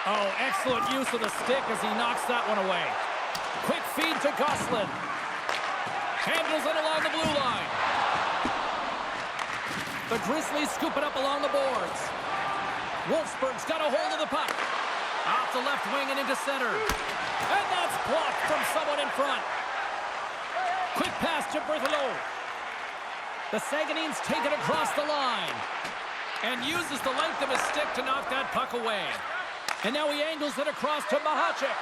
Oh, excellent use of the stick as he knocks that one away. Quick feed to Gosselin. Handles it along the blue line. The Grizzlies scoop it up along the boards. Wolfsburg's got a hold of the puck. Off the left wing and into center. And that's blocked from someone in front. Quick pass to Berthelot. The Sagueneens take it across the line. And uses the length of his stick to knock that puck away. And now he angles it across to Mahachik.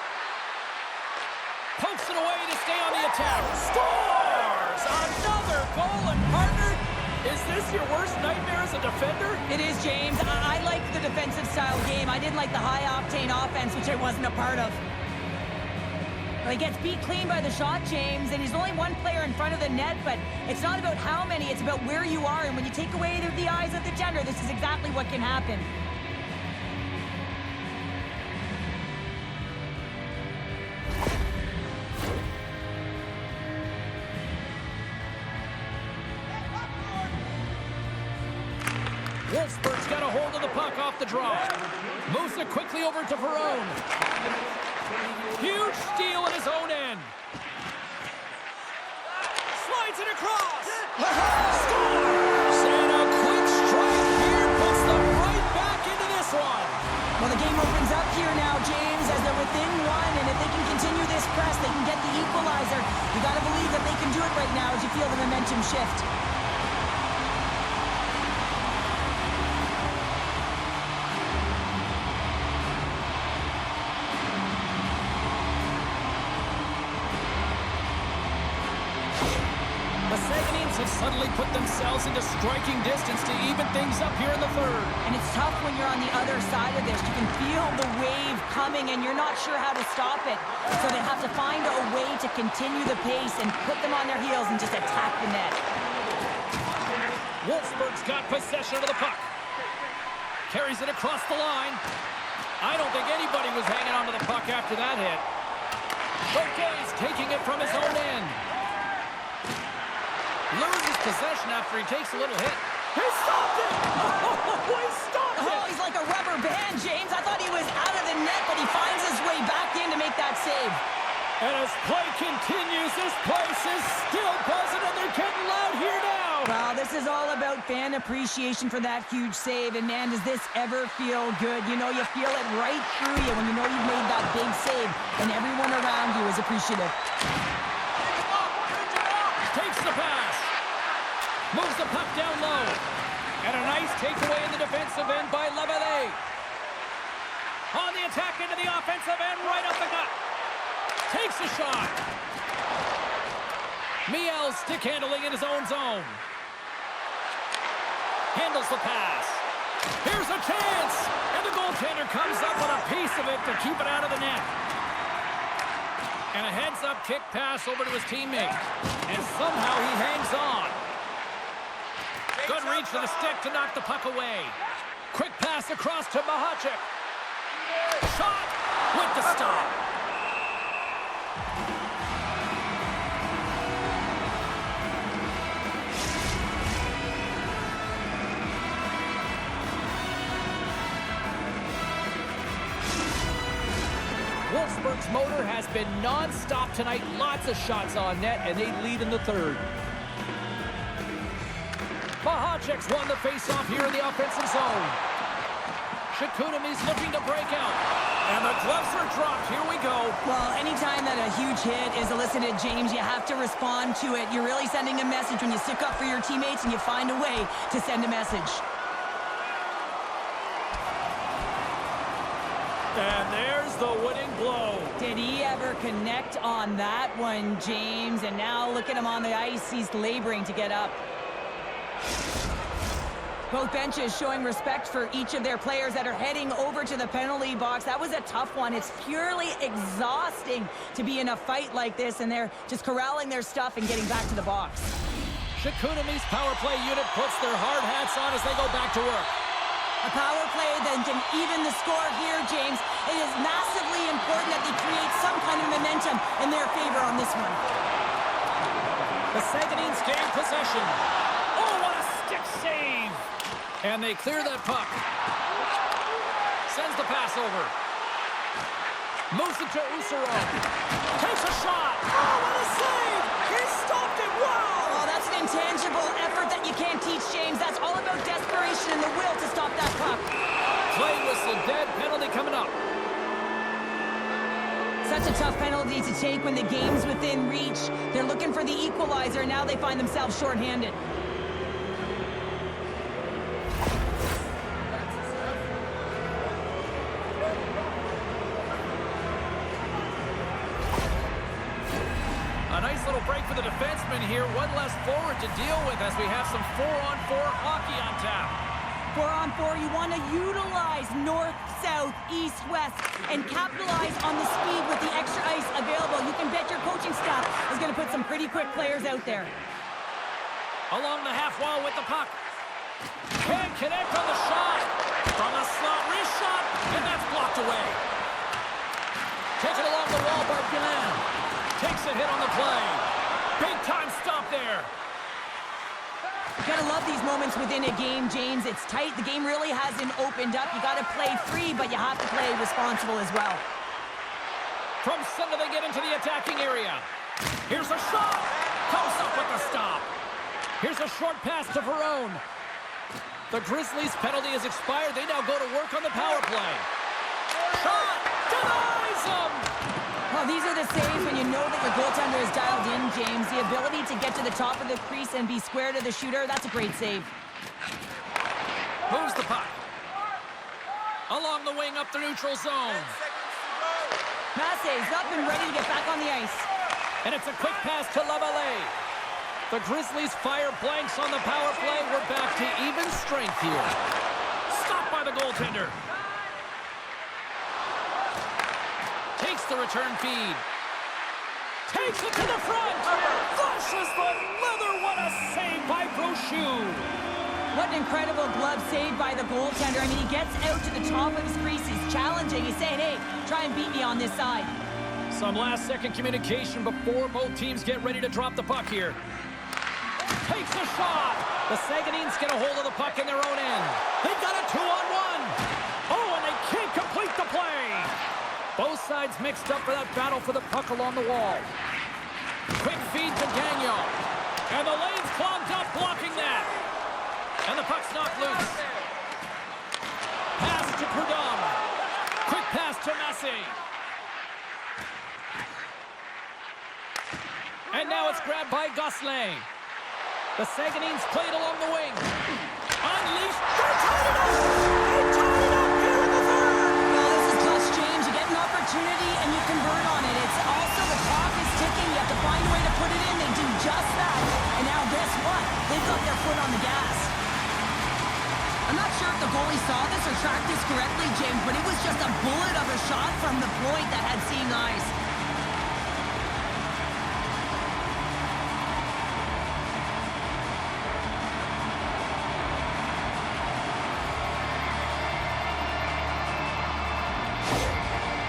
Pokes it away to stay on the attack. Scores! Another goal, and partner, is this your worst nightmare as a defender? It is, James. I like the defensive style game. I didn't like the high-octane offense, which I wasn't a part of. Well, he gets beat clean by the shot, James, and he's only one player in front of the net, but it's not about how many, it's about where you are, and when you take away the eyes of the defender, this is exactly what can happen. Wolfsburg's got a hold of the puck off the draw. Moves it quickly over to Verone. Huge steal at his own end. Slides it across. Scores! And a quick strike here puts them right back into this one. Well, the game opens up here now, James, as they're within one, and if they can continue this press, they can get the equalizer. You got to believe that they can do it right now as you feel the momentum shift. The Sagueneens have suddenly put themselves into striking distance to even things up here in the third. And it's tough when you're on the other side of this. You can feel the wave coming, and you're not sure how to stop it. So they have to find a way to continue the pace and put them on their heels and just attack the net. Wolfsburg's got possession of the puck. Carries it across the line. I don't think anybody was hanging on to the puck after that hit. Bouquet's taking it from his own end. Loses possession after he takes a little hit. He stopped it! Oh, he stopped it! Oh, he's like a rubber band, James. I thought he was out of the net, but he finds his way back in to make that save. And as play continues, this place is still buzzing, and they're getting loud here now. Well, this is all about fan appreciation for that huge save, and man, does this ever feel good. You know, you feel it right through you when you know you've made that big save, and everyone around you is appreciative. Takes the pass. Moves the puck down low. And a nice takeaway in the defensive end by Lavallee. On the attack into the offensive end, right up the gut. Takes a shot. Miel stick handling in his own zone. Handles the pass. Here's a chance. And the goaltender comes up with a piece of it to keep it out of the net. And a heads-up kick pass over to his teammate. And somehow he hangs on. Good reach to the stick to knock the puck away. Quick pass across to Mahachek. Shot with the stop. Wolfsburg's motor has been non-stop tonight. Lots of shots on net, and they lead in the third. Mahachek's won the face-off here in the offensive zone. Sagueneens looking to break out. And the gloves are dropped. Here we go. Well, anytime that a huge hit is elicited, James, you have to respond to it. You're really sending a message when you stick up for your teammates and you find a way to send a message. And there's the winning blow. Did he ever connect on that one, James? And now look at him on the ice. He's laboring to get up. Both benches showing respect for each of their players that are heading over to the penalty box. That was a tough one. It's purely exhausting to be in a fight like this, and they're just corralling their stuff and getting back to the box. Sagueneens' power play unit puts their hard hats on as they go back to work. A power play that can even the score here, James. It is massively important that they create some kind of momentum in their favor on this one. The Sagueneens gain possession. Oh, what a stick save! And they clear that puck. Sends the pass over. Moves it to Usero. Takes a shot. Oh, what a save! He stopped it. Wow! Oh, that's an intangible effort that you can't teach, James. That's all about desperation and the will to stop that puck. Play whistle dead. Penalty coming up. Such a tough penalty to take when the game's within reach. They're looking for the equalizer, and now they find themselves shorthanded. A nice little break for the defenseman here. One less forward to deal with as we have some 4-on-4 hockey on tap. 4-on-4, you want to utilize north, south, east, west, and capitalize on the speed with the extra ice available. You can bet your coaching staff is going to put some pretty quick players out there. Along the half wall with the puck. Can't connect on the shot. From the slot, wrist shot, and that's blocked away. Taken along the wall by Guillen. Takes a hit on the play. Big time stop there. You gotta love these moments within a game, James. It's tight. The game really hasn't opened up. You gotta play free, but you have to play responsible as well. From center, they get into the attacking area. Here's a shot. Comes up with a stop. Here's a short pass to Verone. The Grizzlies' penalty has expired. They now go to work on the power play. Shot! Denies him! Well, these are the saves when you know that your goaltender is dialed in, James. The ability to get to the top of the crease and be square to the shooter, that's a great save. Moves the puck. Along the wing up the neutral zone. Massey's up and ready to get back on the ice. And it's a quick pass to Lavallee. The Grizzlies fire blanks on the power play. We're back to even strength here. Stopped by the goaltender. Takes the return feed. Takes it to the front. Flushes the leather. What a save by Brochu. What an incredible glove save by the goaltender. I mean, he gets out to the top of his crease. He's challenging. He's saying, hey, try and beat me on this side. Some last-second communication before both teams get ready to drop the puck here. Takes a shot. The Sagueneens get a hold of the puck in their own end. They got a 2-on-1. Oh, and they can't complete the play. Both sides mixed up for that battle for the puck along the wall. Quick feed to Gagnon. And the lane's clogged up, blocking that. And the puck's knocked loose. Pass to Prudhomme. Quick pass to Massey. And now it's grabbed by Gosselin. The Sagueneens played along the wing. Unleashed. They're tied it up. They tied it up here in the third. Well, this is clutch, James. You get an opportunity and you convert on it. It's also the clock is ticking. You have to find a way to put it in. They do just that. And now guess what? They've got their foot on the gas. I'm not sure if the goalie saw this or tracked this correctly, James, but it was just a bullet of a shot from the point that had seeing eyes.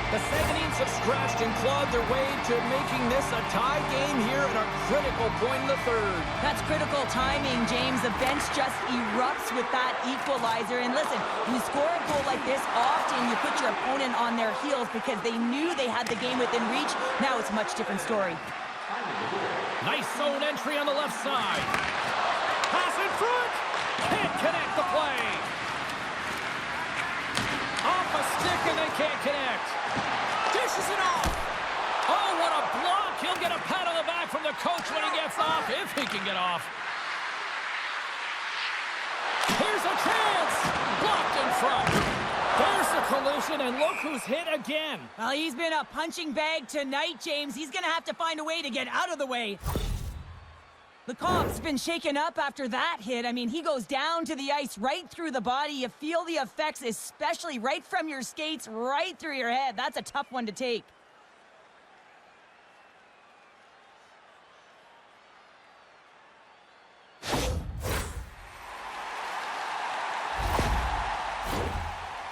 The Sagueneens have scratched and clawed their way to making this a tie game here at a critical point in the third. That's critical timing, James. The bench just erupts with that equalizer. And listen, you score a goal like this, often you put your opponent on their heels because they knew they had the game within reach. Now it's a much different story. Nice zone entry on the left side. Pass in front. Can't connect the play. Off a stick and they can't connect. Dishes it off. Oh, what a block. He'll get a pat on the back from the coach when he gets off, if he can get off. Here's a chance. Blocked in front. There's the collision, and look who's hit again. Well, he's been a punching bag tonight, James. He's going to have to find a way to get out of the way. The comp's been shaken up after that hit. I mean, he goes down to the ice right through the body. You feel the effects, especially right from your skates, right through your head. That's a tough one to take.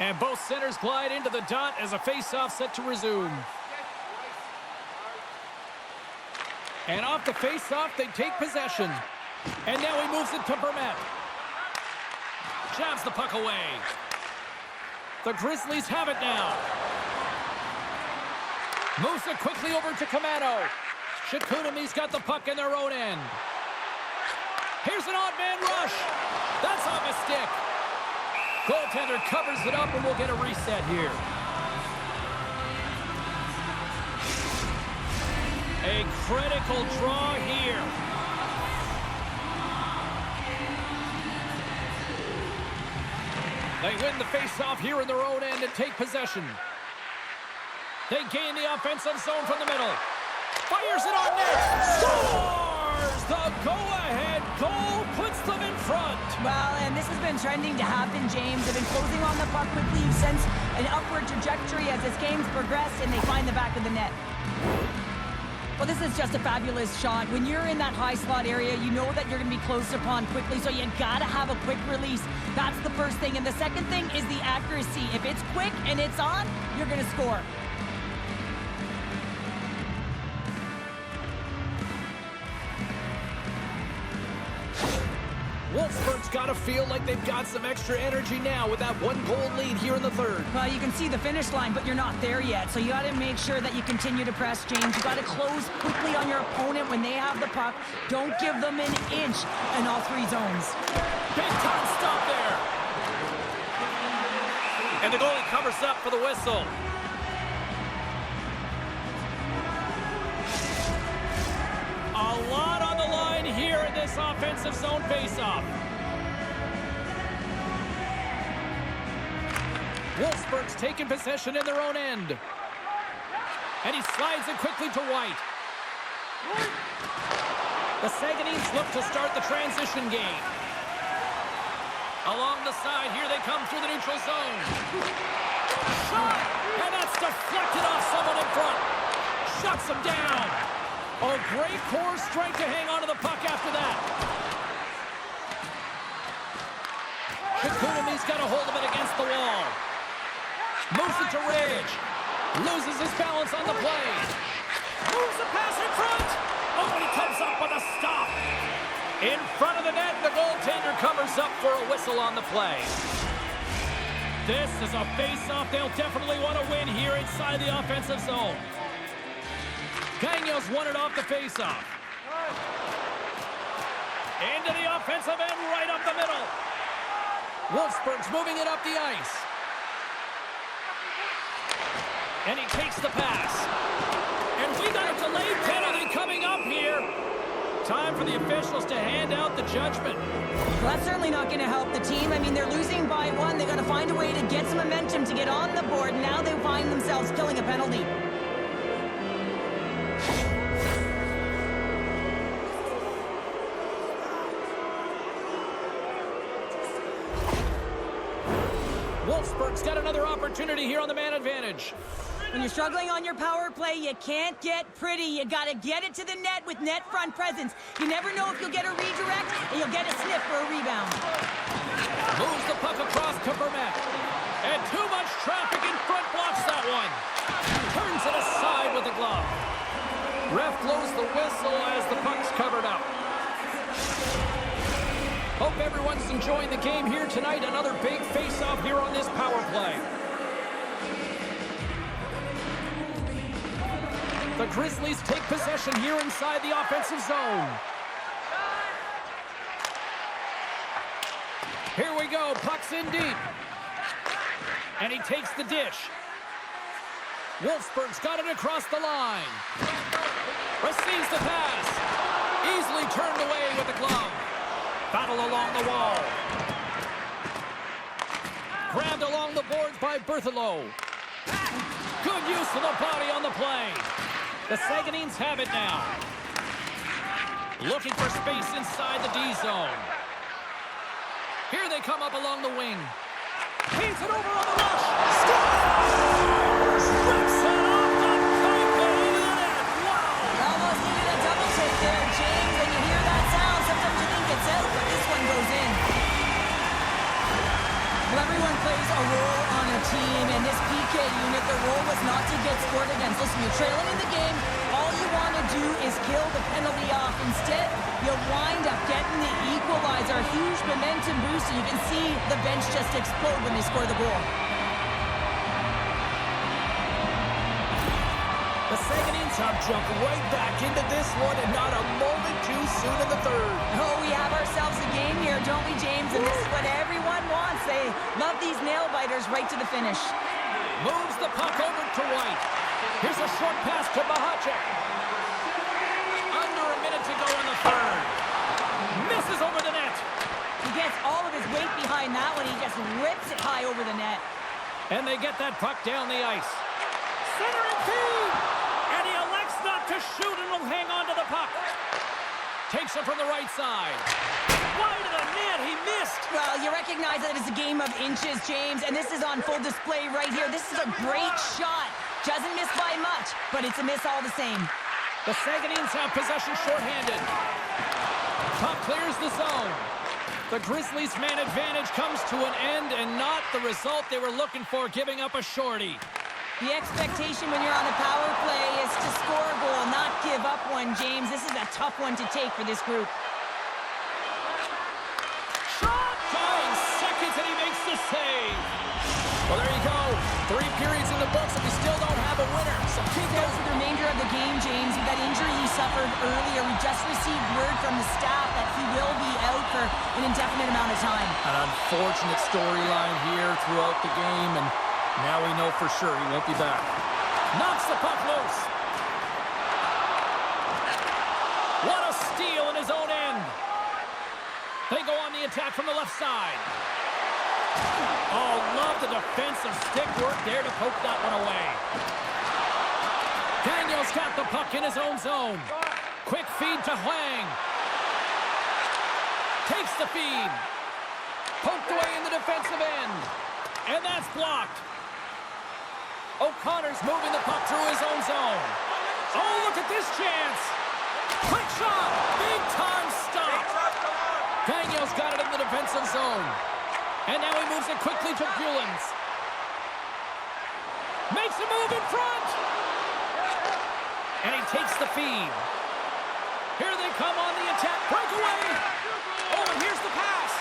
And both centers glide into the dot as a face-off set to resume. And off the face-off, they take possession. And now he moves it to Vermette. Jabs the puck away. The Grizzlies have it now. Moves it quickly over to Camano. Sagueneens got the puck in their own end. Here's an odd man rush. That's off a stick. Goaltender covers it up, and we'll get a reset here. A critical draw here. They win the face-off here in their own end and take possession. They gain the offensive zone from the middle. Fires it on net. Scores! The go-ahead goal puts them in front. Well, and this has been trending to happen, James. They've been closing on the puck quickly. You've sensed an upward trajectory as this game's progressed, and they find the back of the net. Well, this is just a fabulous shot. When you're in that high slot area, you know that you're going to be closed upon quickly, so you got to have a quick release. That's the first thing. And the second thing is the accuracy. If it's quick and it's on, you're going to score. Wolfesburg's got to feel like they've got some extra energy now with that one-goal lead here in the third. Well, you can see the finish line, but you're not there yet. So you got to make sure that you continue to press, James. You got to close quickly on your opponent when they have the puck. Don't give them an inch in all three zones. Big time stop there. And the goalie covers up for the whistle. A lot on the line here in this offensive zone faceoff. Wolfsburg's taking possession in their own end. And he slides it quickly to White. The Sagueneens look to start the transition game. Along the side, here they come through the neutral zone. Shot! And that's deflected off someone in front. Shuts him down. Oh, great core strength to hang on to the puck after that. Sagueneens got a hold of it against the wall. Moves it to Ridge. Loses his balance on the play. Moves the pass in front. Oh, and he comes up with a stop. In front of the net, the goaltender covers up for a whistle on the play. This is a face-off they'll definitely want to win here inside the offensive zone. Gagno's won it off the face-off. Into the offensive end, right up the middle. Wolfsburg's moving it up the ice. And he takes the pass. And we got a delayed penalty coming up here. Time for the officials to hand out the judgment. Well, that's certainly not going to help the team. I mean, they're losing by one. They're going to find a way to get some momentum to get on the board. Now they find themselves killing a penalty. Wolfesburg's got another opportunity here on the man advantage. When you're struggling on your power play, you can't get pretty. You got to get it to the net with net front presence. You never know if you'll get a redirect, and you'll get a sniff for a rebound. Moves the puck across to Vermette. And too much traffic in front blocks that one. Turns it aside with the glove. Ref blows the whistle as the puck's covered up. Hope everyone's enjoying the game here tonight. Another big face-off here on this power play. The Grizzlies take possession here inside the offensive zone. Here we go. Puck's in deep. And he takes the dish. Wolfsburg's got it across the line. Receives the pass. Easily turned away with the glove. Battle along the wall. Grabbed along the boards by Berthelot. Good use of the body on the play. The Sagueneens have it now. Looking for space inside the D zone. Here they come up along the wing. Feeds it over on the rush. Scores! Rips it off the pipe and into the net. Wow! Almost needed a double take there, James. When you hear that sound, sometimes you think it's out, but this one goes in. Well, everyone plays a role on a team, and this PK unit, the role was not to get scored against. Listen, you're trailing in the game. All you want to do is kill the penalty off. Instead, you'll wind up getting the equalizer. A huge momentum booster. You can see the bench just explode when they score the goal. The Sagueneens have jumped right back into this one, and not a moment too soon in the third. Oh, we have ourselves a game here, don't we, James? And this is what everyone wants. They love these nail-biters right to the finish. Moves the puck over to White. Here's a short pass to Mahachek. Under a minute to go in the third. Misses over the net. He gets all of his weight behind that one. He just rips it high over the net. And they get that puck down the ice. Center and feed! And he elects not to shoot and will hang on to the puck. Takes it from the right side. Wide of the net, he missed. Well, you recognize that it's a game of inches, James, and this is on full display right here. This is a great shot. Doesn't miss by much, but it's a miss all the same. The Sagueneens have possession shorthanded. Puck clears the zone. The Grizzlies' man advantage comes to an end, and not the result they were looking for, giving up a shorty. The expectation when you're on a power play is to score a goal, not give up one, James. This is a tough one to take for this group. Shot! 5 seconds, and he makes the save. Well, there you go. 3 periods in the books, and we still don't have a winner. So keep Goes going. for the remainder of the game, James. With that injury he suffered earlier, we just received word from the staff that he will be out for an indefinite amount of time. An unfortunate storyline here throughout the game, and now we know for sure he won't be back. Knocks the puck loose. What a steal in his own end. They go on the attack from the left side. Oh, love the defensive stick work there to poke that one away. Daniel's got the puck in his own zone. Quick feed to Huang. Takes the feed. Poked away in the defensive end. And that's blocked. O'Connor's moving the puck through his own zone. Oh, look at this chance. Quick shot. Big time stop. Daniel's got it in the defensive zone. And now he moves it quickly to Bulens. Makes a move in front. And he takes the feed. Here they come on the attack. Breakaway. Oh, and here's the pass.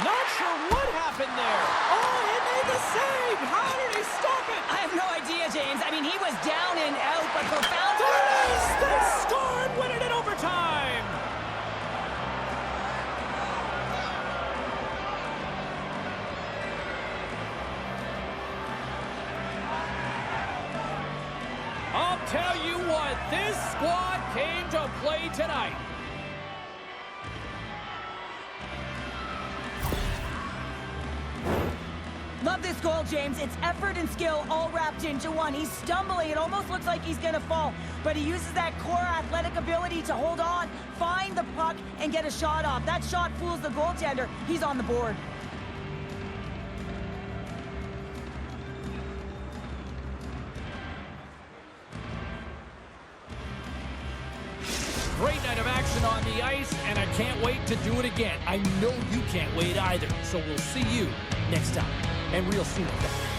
Not sure what happened there. Oh, he made the save. How did he stop it? I have no idea, James. I mean, he was down and out, but profound. There it is. They scored, winning it overtime. I'll tell you what, this squad came to play tonight. Love this goal, James. It's effort and skill all wrapped into one. He's stumbling. It almost looks like he's going to fall, but he uses that core athletic ability to hold on, find the puck, and get a shot off. That shot fools the goaltender. He's on the board. the ice, and I can't wait to do it again. I know you can't wait either. So we'll see you next time, and real soon at that.